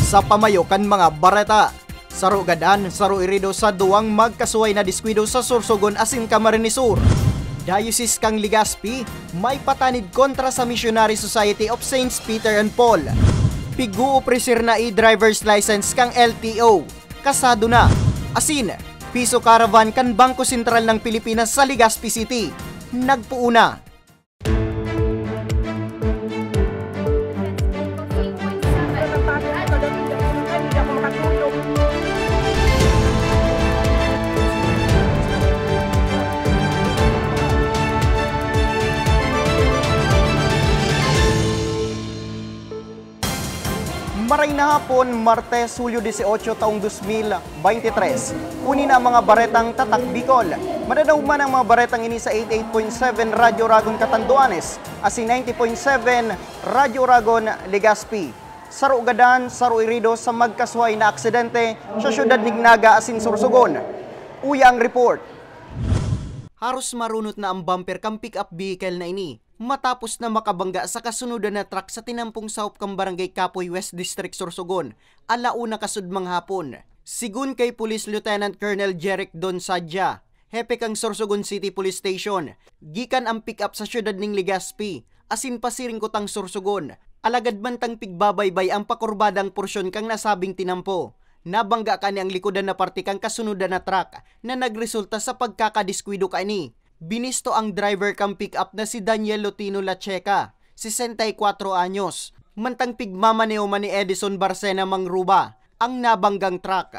Sa pamayo kan mga bareta, saro gadan, saro irido sa duwang magkasuway na diskwido sa Sorsogon asin Camarines Sur. Diocese kang Legazpi may patanid kontra sa Missionary Society of Saints Peter and Paul. Piguo presir na driver's license kang LTO. Kasado na. Asin, piso caravan kan Bangko Sentral ng Pilipinas sa Legazpi City. Nagpuuna. Maray na hapon, Martes, Hulyo 18, taong 2023. Kunin ang mga baretang Tatak Bicol. Madadaw man ang mga baretang ini sa 88.7 Radyo Ragon Catanduanes, asi 90.7 Radyo Ragon Legazpi. Saro gadan, saro irido sa magkasway na aksidente sa syudad Nignaga asin Sorsogon. Uya ang report. Haros marunot na ang bumper kang pick-up vehicle na ini matapos na makabangga sa kasunodan na truck sa tinampong South kang Barangay Kapoy West District Sorsogon, alauna kasudmang hapon. Sigun kay Police Lieutenant Colonel Jeric Don Sadja, hepe kang Sorsogon City Police Station, gikan ang pick-up sa syudad ning Legazpi, asin pasiring kotang Sorsogon, alagad man tang pigbabaybay ang pakurbadang porsyon kang nasabing tinampo. Nabangga kani ang likodan na parte kang kasunodan na truck na nagresulta sa pagkakadiskwido kani. Binisto ang driver kang pick-up na si Daniel Lotino Lacheca, 64 anyos. Mantang pigmamaneo man ni Edison Barcena Mangruba, ang nabanggang truck.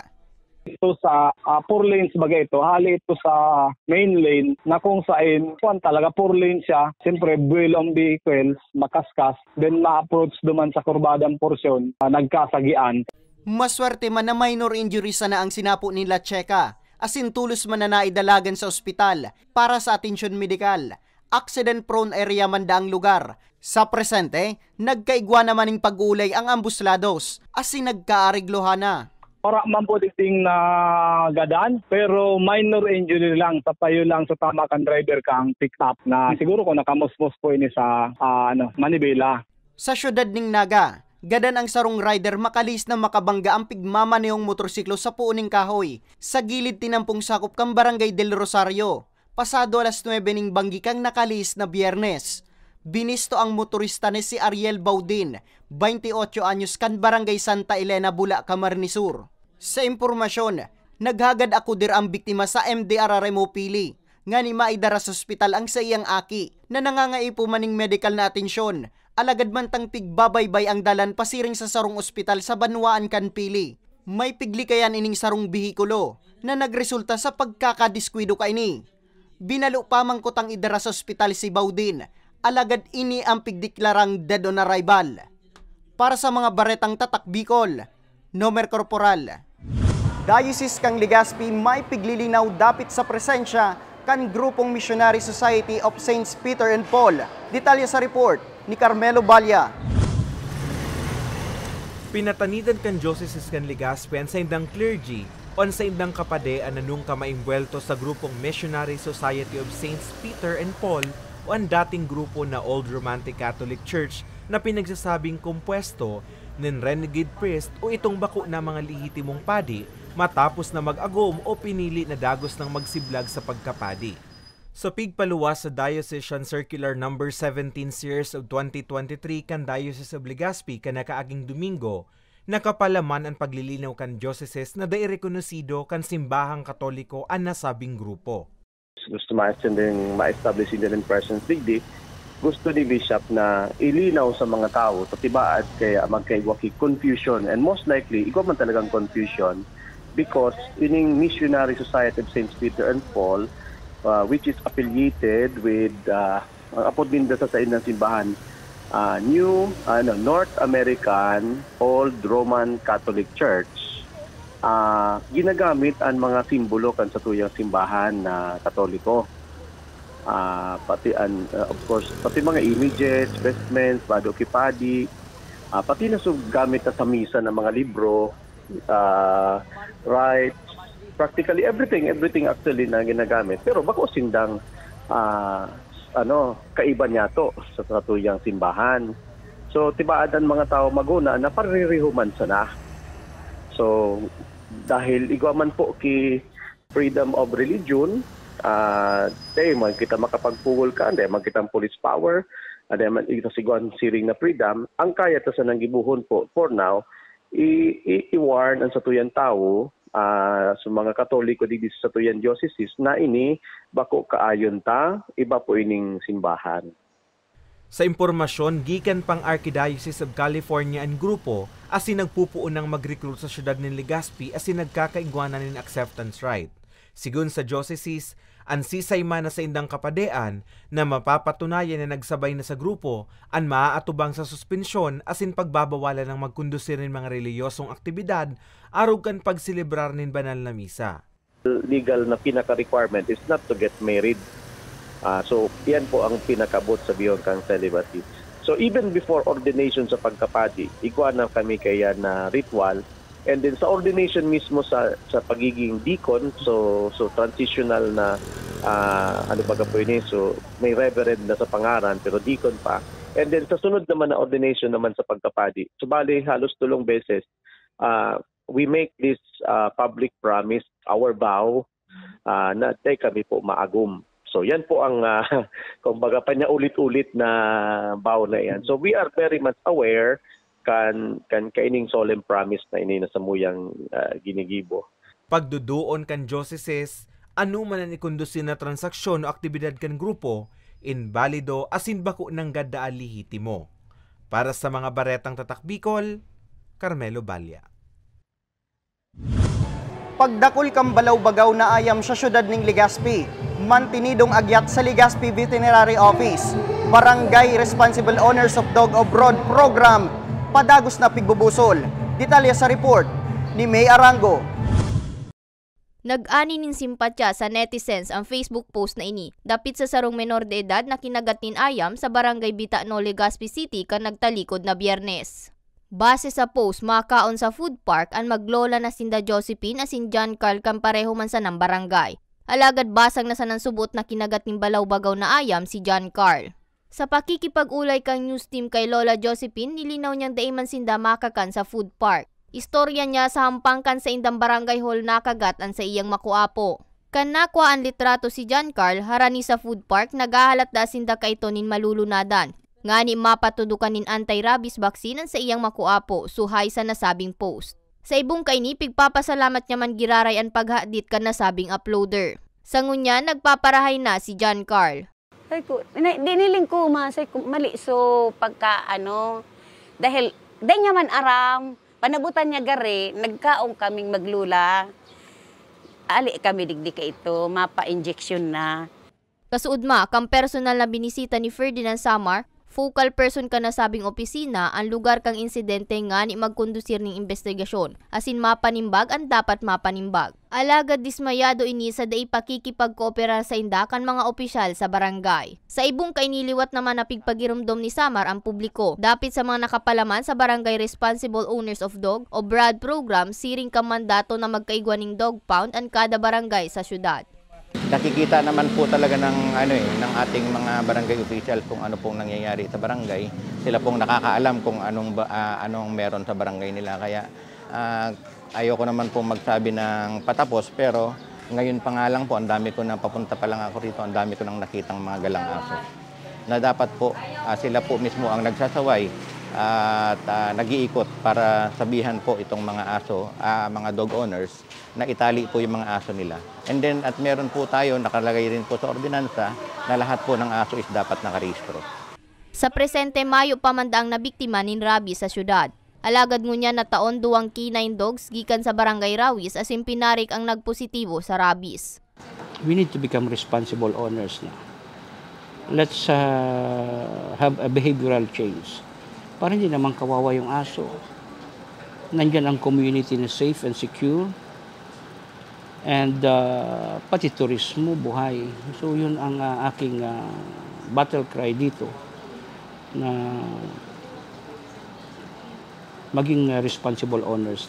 Ito sa 4 lanes bagay ito, hali ito sa main lane na kung saan talaga 4 lane siya. Siyempre, buwel ang vehicles, makaskas, then ma-approach duman sa kurbadang porsyon, nagkasagian. Maswerte man na minor injuries na ang sinapo ni Lacheca. Asin tulos man na naidalagan sa ospital para sa atensyon medikal. Accident-prone area man daang lugar. Sa presente, nagkaigwa naman ng pag-ulay ang ambuslados, asin nagkaariglohan na. Para man po titing na gadan, pero minor injury lang, tapayo lang sa tama kang driver kang pick-up na siguro ko nakamusmos po ini sa Manibela. Sa syudad ning Naga, gadan ang sarong rider makalis na makabangga ang pigmamaneyong motorsiklo sa puuning kahoy sa gilid tinampong sakop kang Barangay del Rosario. Pasado alas 9 ning banggi kang nakalis na Biyernes. Binisto ang motorista ni si Ariel Baudin, 28 anyos kan Barangay Santa Elena, Bula, Camarines Sur. Sa impormasyon, naghagad akudir ang biktima sa MDR Remo Pili. Nga ni maidara sa ospital ang sa iyang aki na nangangaipo maning medical na atensyon. Alagad man tang pigbabaybay ang dalan pasiring sa sarong ospital sa Banwaan kan Pili. May piglikayan ining sarong bihikulo na nagresulta sa pagkakadiskwido kaini. Binalo pa mangkotang idara sa ospital si Baudin. Alagad ini ang pigdeklarang dead on arrival. Para sa mga baretang Tatak Bicol, Nomer Corporal. Diocese kang Legazpi may piglilinaw dapit sa presensya kan grupong Missionary Society of Saints Peter and Paul. Detalye sa report ni Carmelo Balya. Pinatanidan kan Diocese kan Legazpi sa indang clergy on sa indang kapade ananong kamaimbwelto sa grupong Missionary Society of Saints Peter and Paul o ang dating grupo na Old Romantic Catholic Church na pinagsasabing kumpwesto ng renegade priest o itong bako na mga lihitimong padi matapos na mag-agom o pinili na dagos ng magsiblag sa pagkapadi. Sa pigpaluwas sa Diocesan Circular No. 17 Series of 2023 kan Diocese of Legazpi kan nakaaging Domingo, nakapalaman ang paglilinaw kan diocese na dairekonosido kan simbahang Katoliko ang nasabing grupo. Gusto ma-establish in the presence digdi, gusto ni Bishop na ilinaw sa mga tao tatibaad kaya magkaiwaki confusion and most likely ikaw man talagang confusion because ining Missionary Society of Saints Peter and Paul which is affiliated with apod din sa inang simbahan New North American Old Roman Catholic Church. Ginagamit ang mga simbolo kan sa tuyang simbahan na Katoliko. Pati of course pati mga images, vestments, padokipadi, pati na gamit sa misa ng mga libro, rites, practically everything actually na ginagamit. Pero bako sindang kaiba niya to sa tuyang simbahan. So tibaadan mga tao maguna na paririhuman sana So dahil igwaman po ki freedom of religion, man kita makapagpugol ka, man kita police power, man ito sigwan siring na freedom, ang kaya ta sa nanggibuhon po for now, i-warn ang satuyang tao, sa mga Katoliko di sa satuyang diocese na ini bako kaayon ta, iba po ining simbahan. Sa impormasyon, gikan pang Archdiocese of California ang grupo asin nagpupuon ng mag-recruit sa syudad ng Legazpi asin nagkakaigwanan ng acceptance right. Sigun sa diocese, ang sisay man na sa indang kapadean na mapapatunayan na nagsabay na sa grupo ang maaatubang sa suspensyon asin pagbabawalan ng magkondusir ng mga reliyosong aktibidad arog kan pagselebrar ng banal na misa. Legal na pinaka-requirement is not to get married. So, yan po ang pinakabot sa beyond kang celibacy. So, even before ordination sa pagkapadi, igwa na kami kaya na ritual. And then sa ordination mismo sa pagiging deacon, so transitional na, po yun, so may reverend na sa pangaran, pero deacon pa. And then sa sunod naman na ordination naman sa pagkapadi, so bali halos 2 beses, we make this public promise, our vow, na kami po maagum. So yan po ang kumbaga pa niya ulit-ulit na vow na yan. So we are very much aware kan kaining solemn promise na ini na samuyang ginigibo. Pagduduon kan dioceses, ano man ang ikondusin na transaksyon o aktibidad kan grupo, invalido asin bako ng gadaan lihitimo. Para sa mga baretang tatak Bicol, Carmelo Balya. Pagdakol kang balaw-bagaw na ayam sa syudad ng Legazpi, mantinidong agyat sa Legazpi Veterinary Office, Barangay Responsible Owners of Dog Abroad Program, padagos na pigbubusol. Detalye sa report ni May Arango. Nag-ani nin simpatya sa netizens ang Facebook post na ini, dapit sa sarong menor de edad na kinagat nin ayam sa Barangay Bitano, Legazpi City kan nagtalikod na Biyernes. Base sa post, makaon sa food park ang maglola na sinda Josephine asin John Carl kan pareho man sa ng barangay. Alagad basag na sa nansubot na kinagat ning balaw-bagaw na ayam si John Carl. Sa pakikipag-ulay kang news team kay Lola Josephine, nilinaw niyang daiman sinda makakan sa food park. Istorya niya sa hampangkan sa indang barangay hall nakagat ang sa iyang makuapo. Kan nakwa ang litrato si John Carl, harani sa food park, nagahalat da sinda kaito nin malulunadan. Ngani mapatudukan nin anti-rabies vaccine sa iyang makuapo, suhay sa nasabing post. Sa ibong kaini, pigpapasalamat niya man giraray ang paghadit kan nasabing uploader. Sa ngunya, nagpaparahay na si John Carl. Ay ko, diniling ko masay ko mali so pagka dahil day niya man aram, panabutan niya gari, nagkaong kaming maglula. Ali kami digdi ka ito, mapa-injection na. Kasuod kang personal na binisita ni Ferdinand Samar, focal person ka na sabing opisina ang lugar kang insidente nga ni magkondusir ng investigasyon, asin mapanimbag ang dapat mapanimbag. Alagad dismayado ini sa day pakikipagkooperar sa indakan mga opisyal sa barangay. Sa ibong kainiliwat naman na pigpagirumdom ni Samar ang publiko, dapit sa mga nakapalaman sa Barangay Responsible Owners of Dog o BRAD program, siring ka mandato na magkaigwaning dog pound ang kada barangay sa syudad. Nakikita naman po talaga ng ng ating mga barangay official kung ano pong nangyayari sa barangay. Sila pong nakakaalam kung anong meron sa barangay nila. Kaya ayoko naman po magsabi ng patapos, pero ngayon pa nga lang po, ang dami ko na papunta pa lang ako rito, ang dami ko nang nakitang mga galang aso. Na dapat po sila po mismo ang nagsasaway at nag-iikot para sabihan po itong mga aso, mga dog owners, na itali po yung mga aso nila. And then, at meron po tayo, nakalagay rin po sa ordinansa, na lahat po ng aso is dapat nakarehistro. Sa presente, Mayo pamandaang na biktima nin rabies sa syudad. Alagad ngunya na taon 2 canine dogs gikan sa Barangay Rawis asin pinarik ang nagpositibo sa rabies. We need to become responsible owners now. Let's have a behavioral change. Para hindi naman kawawa yung aso. Nandyan ang community na safe and secure. And pati turismo, buhay. So yun ang aking battle cry dito na maging responsible owners.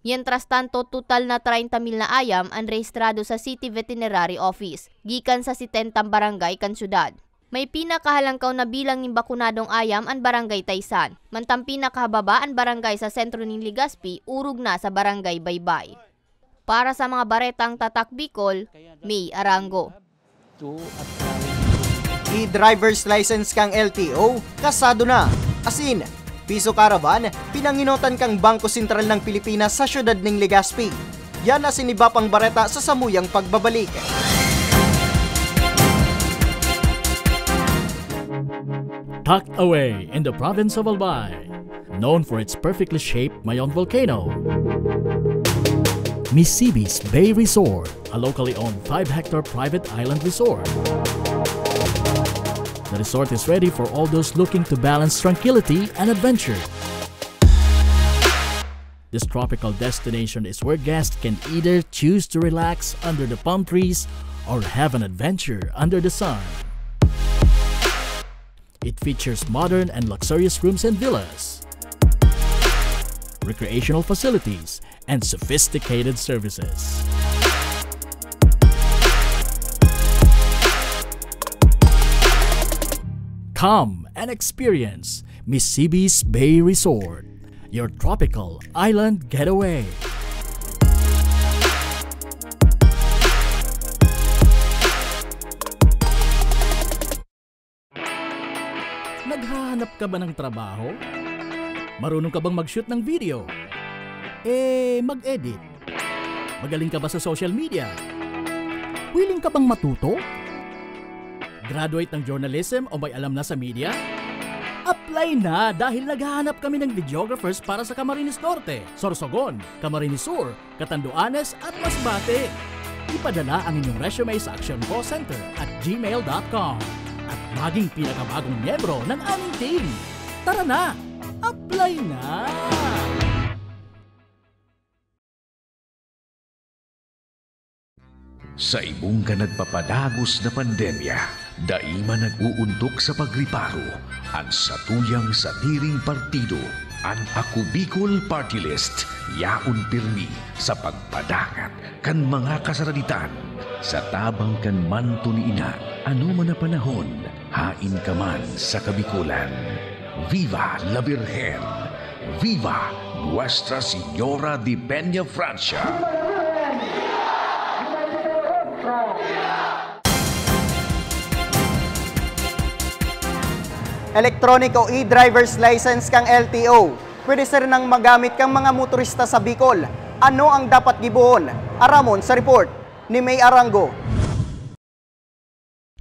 Mientras tanto, total na 30,000 na ayam ang rehistrado sa City Veterinary Office, gikan sa 70 barangay kan syudad. May pinakahalangkaw na bilang ng bakunadong ayam ang Barangay Taysan. Mantang pinakahababa ang barangay sa sentro ng Legazpi, urog na sa Barangay Baybay. Para sa mga baretang Tatak Bicol, May Arango. E-driver's license kang LTO, kasado na. Asin, piso caravan, pinanginotan kang Bangko Sentral ng Pilipinas sa syudad ng Legazpi. Yan na siniba pang bareta sa samuyang pagbabalik. Tucked away in the province of Albay, known for its perfectly shaped Mayon volcano, Misibis Bay Resort, a locally owned 5-hectare private island resort. The resort is ready for all those looking to balance tranquility and adventure. This tropical destination is where guests can either choose to relax under the palm trees or have an adventure under the sun. It features modern and luxurious rooms and villas, recreational facilities, and sophisticated services. Come and experience Misibis Bay Resort, your tropical island getaway. Naghahanap ka ba ng trabaho? Marunong ka bang mag-shoot ng video? Mag-edit? Magaling ka ba sa social media? Willing ka bang matuto? Graduate ng journalism o may alam na sa media? Apply na dahil naghahanap kami ng videographers para sa Camarines Norte, Sorsogon, Camarines Sur, Catanduanes at Masbate. Ipadala ang inyong resume sa actioncallcenter@gmail.com at maging pinakabagong miyembro ng aming team. Tara na! Apply na! Sa imong ka nagpapadagos na pandemya, daima nag-uuntok sa pagriparo ang satuyang sa tiring partido, ang Ako Bicol Party List, yaon pirmi sa pagpadangat kan mga kasaraditan, sa tabang kan manto ni ina, ano man na panahon, hain ka man sa kabikulan. Viva la Virgen! Viva Nuestra Señora de Peña Francia! Electronic o e-driver's license kang LTO. Pwede sir nang magamit kang mga motorista sa Bicol. Ano ang dapat gibuon? Aramon sa report ni May Arango.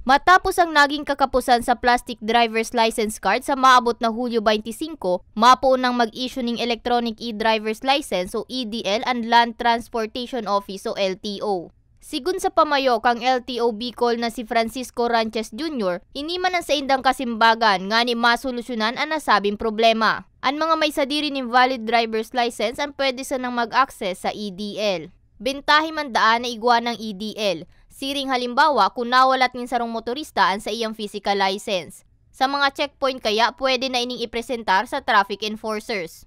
Matapos ang naging kakapusan sa plastic driver's license card sa maabot na Hulyo 25, mapuon nang mag-issue ng Electronic e-driver's license o EDL ang Land Transportation Office o LTO. Sigun sa pamayo kang LTO Bicol na si Francisco Ranches Jr., iniman ang sa indang kasimbagan nga ni masolusyonan ang nasabing problema. Ang mga may sadiri ng valid driver's license ang pwede sa nang mag-access sa EDL. Bentahi man daan na igwa ng EDL. Siring halimbawa kung nawalat ng sarong motorista ang sa iyang physical license. Sa mga checkpoint kaya pwede na ining ipresentar sa traffic enforcers.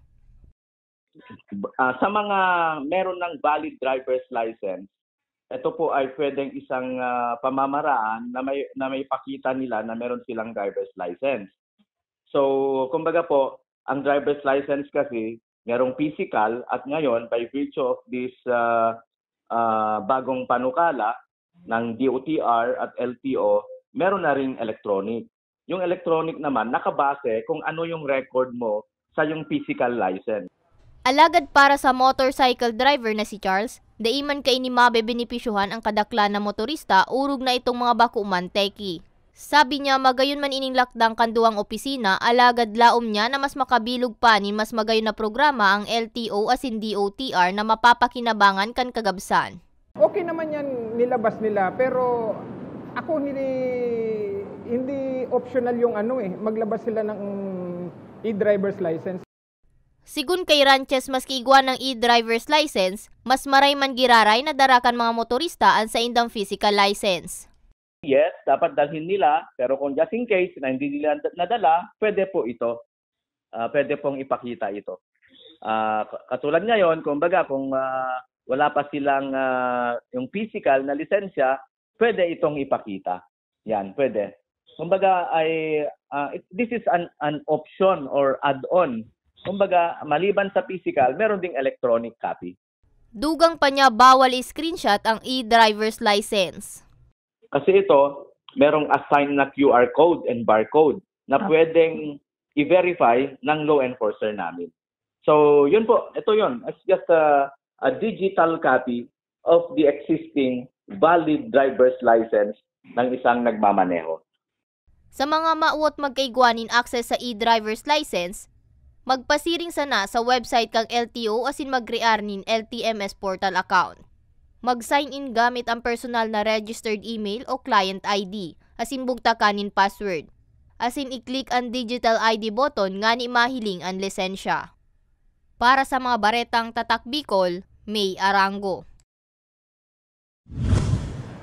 Sa mga meron ng valid driver's license, ito po ay pwedeng isang pamamaraan na may pakita nila na meron silang driver's license. So, kumbaga po, ang driver's license kasi merong physical at ngayon by virtue of this bagong panukala ng DOTR at LTO, meron na ring electronic. Yung electronic naman nakabase kung ano yung record mo sa yung physical license. Alagad para sa motorcycle driver na si Charles, daiman kay ni mabebenepisyuhan ang kadaklan na motorista urog na itong mga bakuman teki. Sabi niya magayon man ining lakdang kanduang opisina, alagad laom niya na mas makabilog pa ni mas magayon na programa ang LTO asin DOTR na mapapakinabangan kan kagabsan. Okay naman yan nilabas nila pero ako hindi optional yung maglabas sila ng e-driver's license. Sigun kay Ranches maski igwa ng e-driver's license, mas maray man giraray na darakan mga motorista ang sa indang physical license. Yes, dapat dalhin nila, pero kung just in case na hindi nila nadala, pwede po ito. Pwede pong ipakita ito. Katulad ngayon, kung wala pa silang yung physical na lisensya, pwede itong ipakita. Yan, pwede. kumbaga this is an option or add-on. Kumbaga, maliban sa physical, meron ding electronic copy. Dugang pa niya bawal i-screenshot ang e-driver's license. Kasi ito, merong assigned na QR code and barcode na pwedeng i-verify ng law enforcer namin. So, yun po. Ito yun. It's just a digital copy of the existing valid driver's license ng isang nagmamaneho. Sa mga mauot magkaigwanin access sa e-driver's license, magpasiring sana sa website kang LTO asin magrearnin LTMS portal account. Mag-sign in gamit ang personal na registered email o client ID, asin bugtakanin password. Asin i-click ang digital ID button nga ni mahiling ang lisensya. Para sa mga baretang Tatak Bicol, May Arango.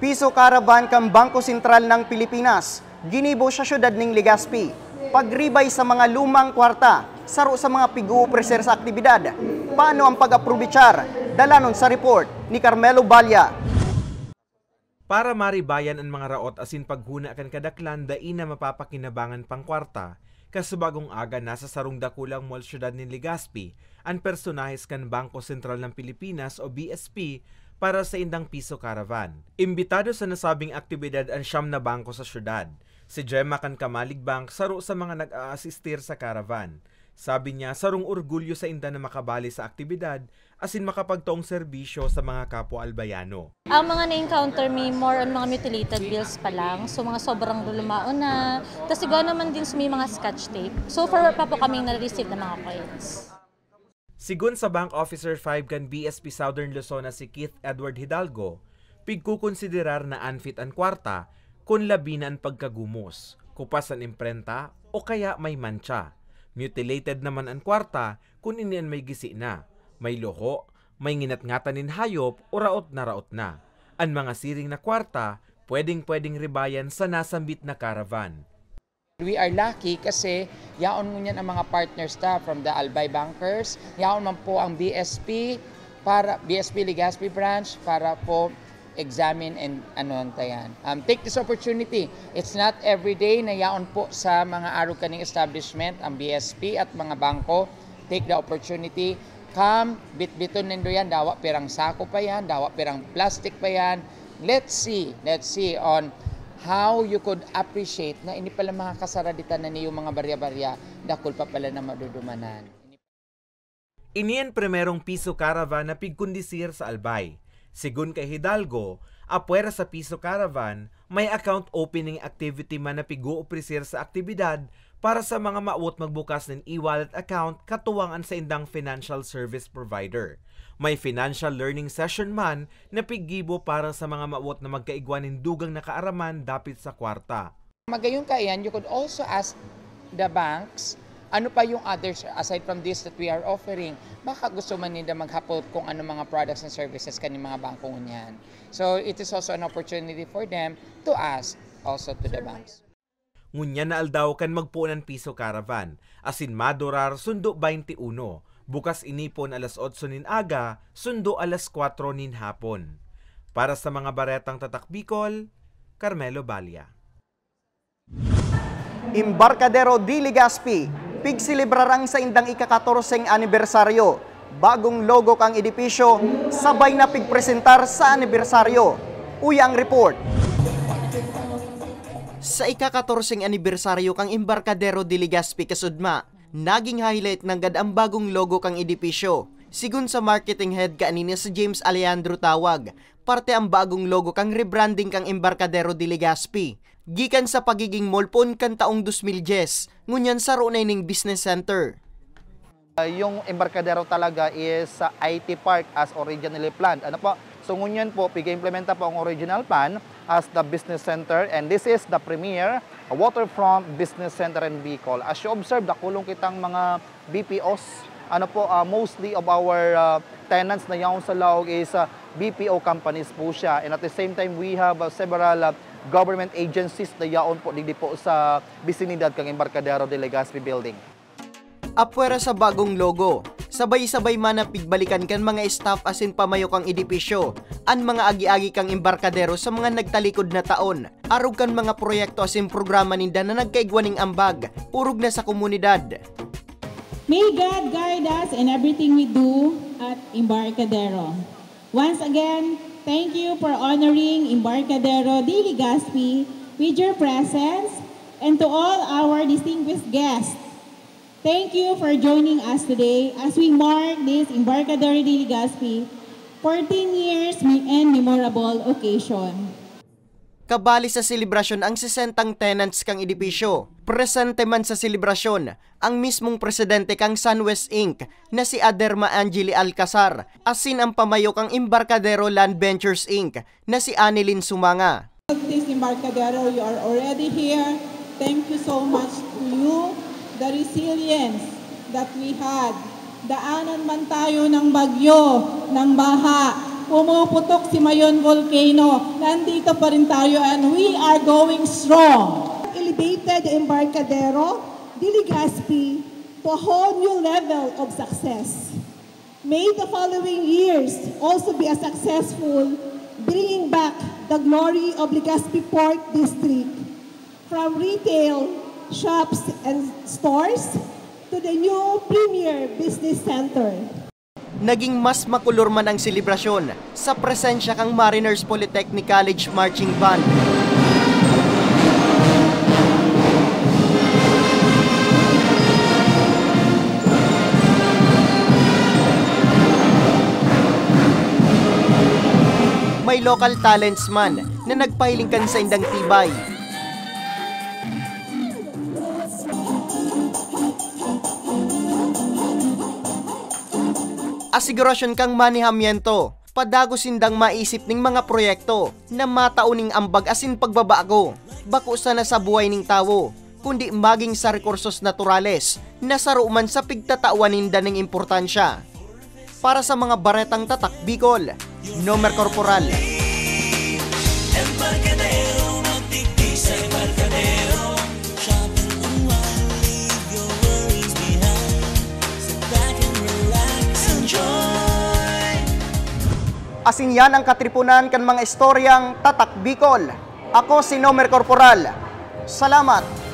Piso Caravan kang Bangko Sentral ng Pilipinas, ginibo sa syudad ng Legazpi. Pagribay sa mga lumang kwarta, saro sa mga pig-uupreser sa aktibidad. Paano ang pag-aprobichar? Dalanon sa report ni Carmelo Balya. Para maribayan ang mga raot asin paghuna kan kadaklan dai na mapapakinabangan pang kwarta, kasubagong aga nasa sarong dakulang mall syudad ni Legazpi, ang personahes kan Bangko Sentral ng Pilipinas o BSP para sa indang Piso Caravan. Imbitado sa nasabing aktibidad ang siyam na bangko sa syudad. Si Gemma kan Kamalig Bank saro sa mga nag-a-assistir sa caravan. Sabi niya, sarong orgulyo sa inda na makabali sa aktibidad asin makapagtoong serbisyo sa mga kapwa albayano. Ang mga na-encounter me more on mga mutilated bills pa lang. So mga sobrang lumao na. Tapos siguro naman din may mga scotch tape. So far pa po kaming na-receive ng mga coins. Sigun sa Bank Officer 5 kan BSP Southern Luzon na si Keith Edward Hidalgo, pigkukonsiderar na unfit ang kwarta kung labi na ang pagkagumos, kupas ang imprenta o kaya may mancha. Mutilated naman ang kwarta kung inian may gisi na, may loho, may nginatngatanin hayop o raot na. Ang mga siring na kwarta, pwedeng ribayan sa nasambit na caravan. We are lucky kasi yaon mo niyan ang mga partners ta from the Albay Bankers, yaon man po ang BSP, para BSP Legazpi branch para po examine and tayan. Take this opportunity. It's not every day na yaon po sa mga araw kaning establishment ang BSP at mga bangko. Take the opportunity. Come, bit-biton nindo yan, dawa pirang sako pa yan, dawa pirang plastic pa yan. Let's see on how you could appreciate na ini pala mga kasaraditan na niyo mga barya-barya, dakol pa pala na madudumanan. Iniyan primerong Piso Caravan na pigkundisir sa Albay. Sigun kay Hidalgo, apwera sa Piso Caravan, may account opening activity man na pig-uuprisir sa aktibidad para sa mga maawot magbukas ng e-wallet account katuwangan sa indang financial service provider. May financial learning session man na piggibo para sa mga maawot na magkaigwanin dugang nakaaraman dapit sa kwarta. Magayon kayan, you could also ask the banks, ano pa yung others aside from this that we are offering? Baka gusto man nila maghapot kung ano mga products and services kaning mga bangko niyan. So it is also an opportunity for them to ask also to the banks. Ngunya na aldaw kan magpunan Piso Caravan, asin madurar sundo 21. Bukas inipon alas 8 nin aga, sundo alas 4 nin hapon. Para sa mga baretang Tatak Bicol, Carmelo Balya. Embarcadero de Legazpi, pigsilibrarang sa indang ika-14 anibersaryo. Bagong logo kang edipisyo, sabay na pigpresentar sa anibersaryo. Uyang report. Sa ika-14 anibersaryo kang Embarcadero de Legazpi kasudma, naging highlight ng ang bagong logo kang edipisyo. Sigun sa marketing head kanina si James Alejandro Tawag, parte ang bagong logo kang rebranding kang Embarcadero de Legazpi. Gikan sa pagiging mallpon kan taong 2010, ngunyan sa ning business center. Yung Embarcadero talaga is IT park as originally planned. Ano po? So ngunyan po, piga-implementa po ang original plan as the business center, and this is the premier waterfront business center in Bicol. As you observe, dakulong kitang mga BPOs. Ano po, mostly of our tenants na yaon sa Laog is BPO companies po siya. And at the same time, we have several government agencies na yaon po dito po sa bisinidad kang Embarcadero de Legazpi building. Apwera sa bagong logo, Sabay-sabay man pigbalikan kan mga staff asin pamayo kang edipisyo, an mga agi-agi kang embarkadero sa mga nagtalikod na taon. Arog kan mga proyekto asin programa ninda na nagkaigwaning ambag, urog na sa komunidad. May God guide us in everything we do at Embarcadero. Once again, thank you for honoring Embarcadero de Legazpi with your presence, and to all our distinguished guests. Thank you for joining us today as we mark this Embarcadero de Legazpi 14 years and memorable occasion. Kabali sa selebrasyon ang 60 tenants kang edipisyo. Presente man sa selebrasyon ang mismong presidente kang Sunwest Inc. na si Aderma Angeli Alcazar, asin ang pamayo kang Embarcadero Land Ventures Inc. na si Annelyn Sumanga. This Embarcadero, you are already here. Thank you so much to you. The resilience that we had. Daanan man tayo ng bagyo, ng baha, pumuputok si Mayon Volcano, nandito pa rin tayo and we are going strong. Elevated Embarcadero de Legazpi to a whole new level of success. May the following years also be as successful, bringing back the glory of Legazpi Port District from retail, shops and stores to the new premier business center. Naging mas makulor man ang selebrasyon sa presensya kang Mariners Polytechnic College Marching Band. May local talents man na nagpahiling kan sa indang tibay. Asigurasyon kang manihamiento, padago sindang maisip ning mga proyekto na matauning ambag asin pagbabago, bako sa na sa buhay ning tawo, kundi maging sa rekursos naturales na saruman sa pigtatawan ninda ng importansya. Para sa mga baretang tatak Bicol, Nomer Corporal. Asin yan ang katripunan kan mga istoryang tatak Bicol. Ako si Nomer Corporal. Salamat!